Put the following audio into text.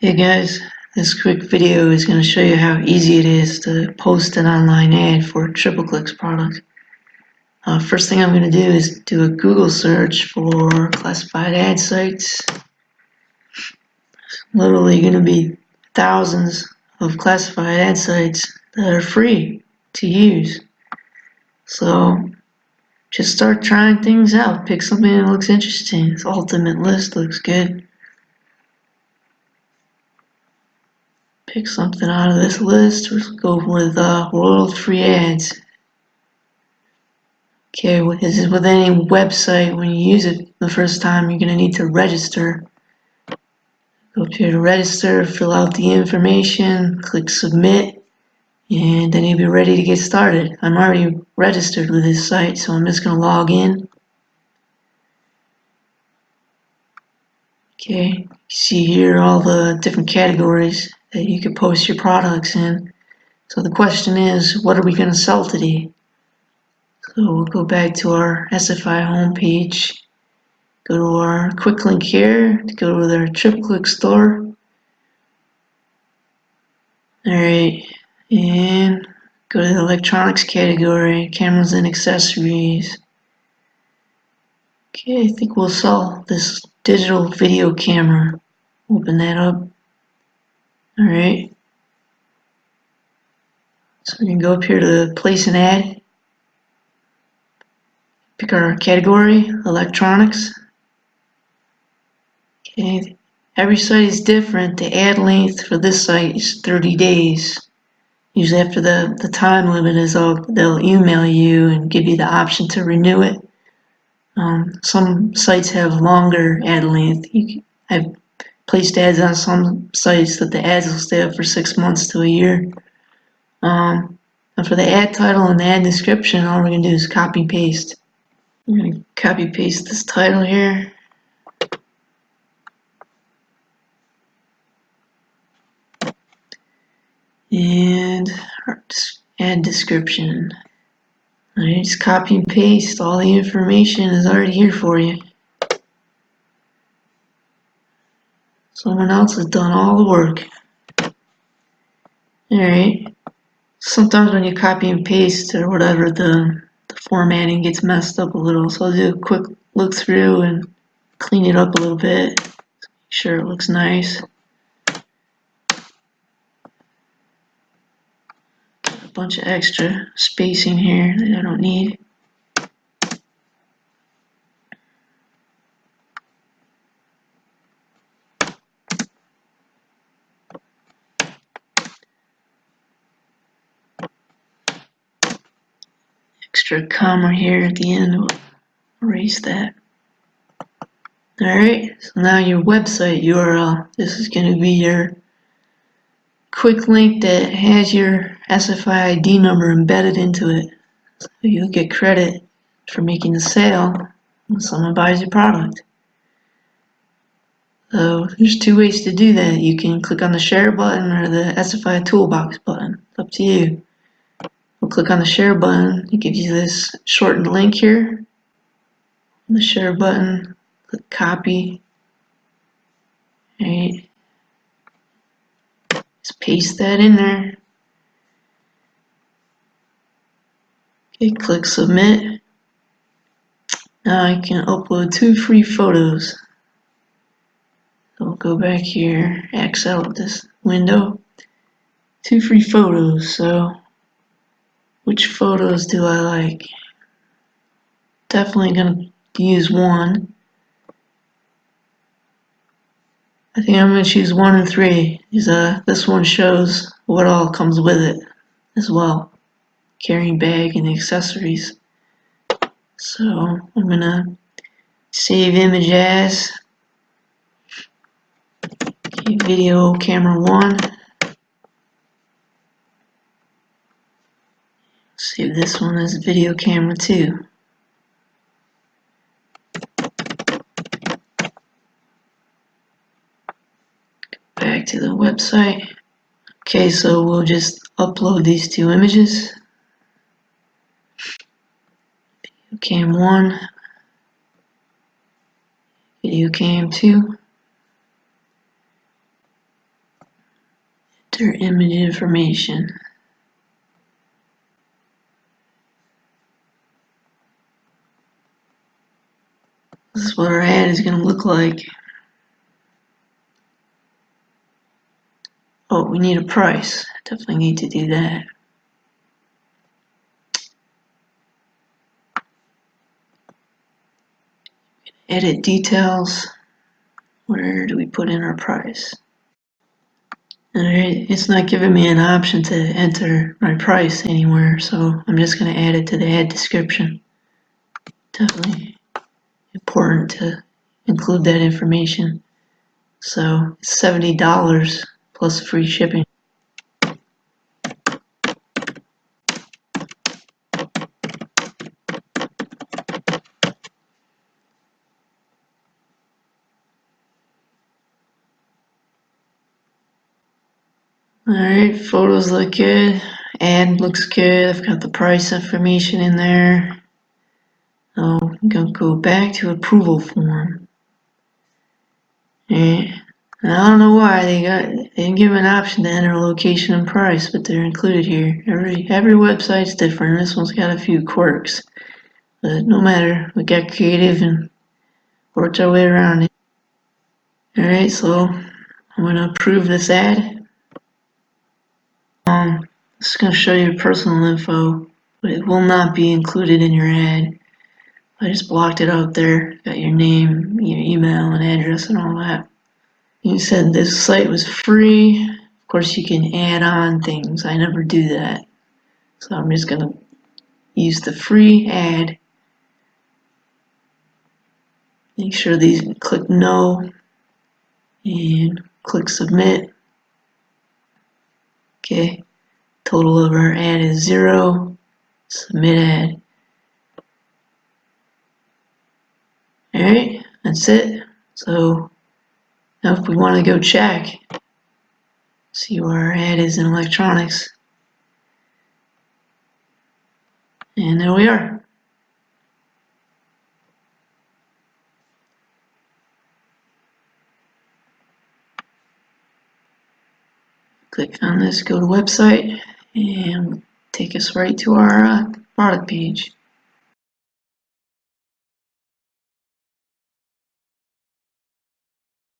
Hey guys, this quick video is going to show you how easy it is to post an online ad for a TripleClicks product. First thing I'm going to do is do a Google search for classified ad sites. Literally going to be thousands of classified ad sites that are free to use. So just start trying things out. Pick something that looks interesting. This ultimate list looks good. Pick something out of this list. Let's go with world free ads. Okay, this is with any website. When you use it the first time, you're going to need to register. Go up here to register, fill out the information, click submit, and then you'll be ready to get started. I'm already registered with this site, so I'm just going to log in. Okay, you see here all the different categories that you could post your products in. So the question is, what are we going to sell today? So we'll go back to our SFI homepage. Go to our quick link here to go to their TripleClicks store. Alright, and go to the electronics category, cameras and accessories. Okay, I think we'll sell this digital video camera. Open that up. Alright. So we can go up here to place an ad. Pick our category, electronics. Okay, every site is different. The ad length for this site is 30 days. Usually after the time limit is up, they'll email you and give you the option to renew it. Some sites have longer ad length. I've placed ads on some sites that the ads will stay up for 6 months to a year. And for the ad title and the ad description, all we're going to do is copy paste. I'm going to copy paste this title here. And ad description. I just copy and paste. All the information is already here for you. Someone else has done all the work. Alright. Sometimes when you copy and paste or whatever, the formatting gets messed up a little. So I'll do a quick look through and clean it up a little bit. Make sure it looks nice. Got a bunch of extra spacing here that I don't need. Extra comma here at the end. We'll erase that. Alright, so now your website URL. This is going to be your quick link that has your SFI ID number embedded into it. So you'll get credit for making the sale when someone buys your product. So there's two ways to do that. You can click on the share button or the SFI toolbox button. It's up to you. We'll click on the share button. It gives you this shortened link here. The share button, click copy. Alright. Just paste that in there. Okay, click submit. Now I can upload 2 free photos. So we'll go back here, X out this window. 2 free photos. So which photos do I like? Definitely gonna use one. I think I'm gonna choose 1 and 3. This one shows what all comes with it as well. Carrying bag and accessories. So I'm gonna save image as. Okay, video camera 1. Save this one as video camera 2. Back to the website. Okay, so we'll just upload these 2 images. Video cam 1, video cam 2. Enter image information. This is what our ad is going to look like. Oh, we need a price. Definitely need to do that. Edit details. Where do we put in our price? Alright, it's not giving me an option to enter my price anywhere, so I'm just going to add it to the ad description. Definitely important to include that information. So it's $70 plus free shipping. Alright, photos look good. Ad looks good. I've got the price information in there. I'm going to go back to approval form. Alright. I don't know why they didn't give an option to enter location and price, but they're included here. Every website's different. This one's got a few quirks, but no matter. We got creative and worked our way around it. All right, so I'm gonna approve this ad. It's gonna show you personal info, but it will not be included in your ad. I just blocked it out there. Got your name, your email, and address, and all that. You said this site was free. Of course, you can add on things. I never do that. So I'm just going to use the free ad. Make sure these click no and click submit. Okay. Total of our ad is 0. Submit ad. Alright, that's it. So now if we want to go check, see where our ad is in electronics. And there we are. Click on this, go to website, and take us right to our product page.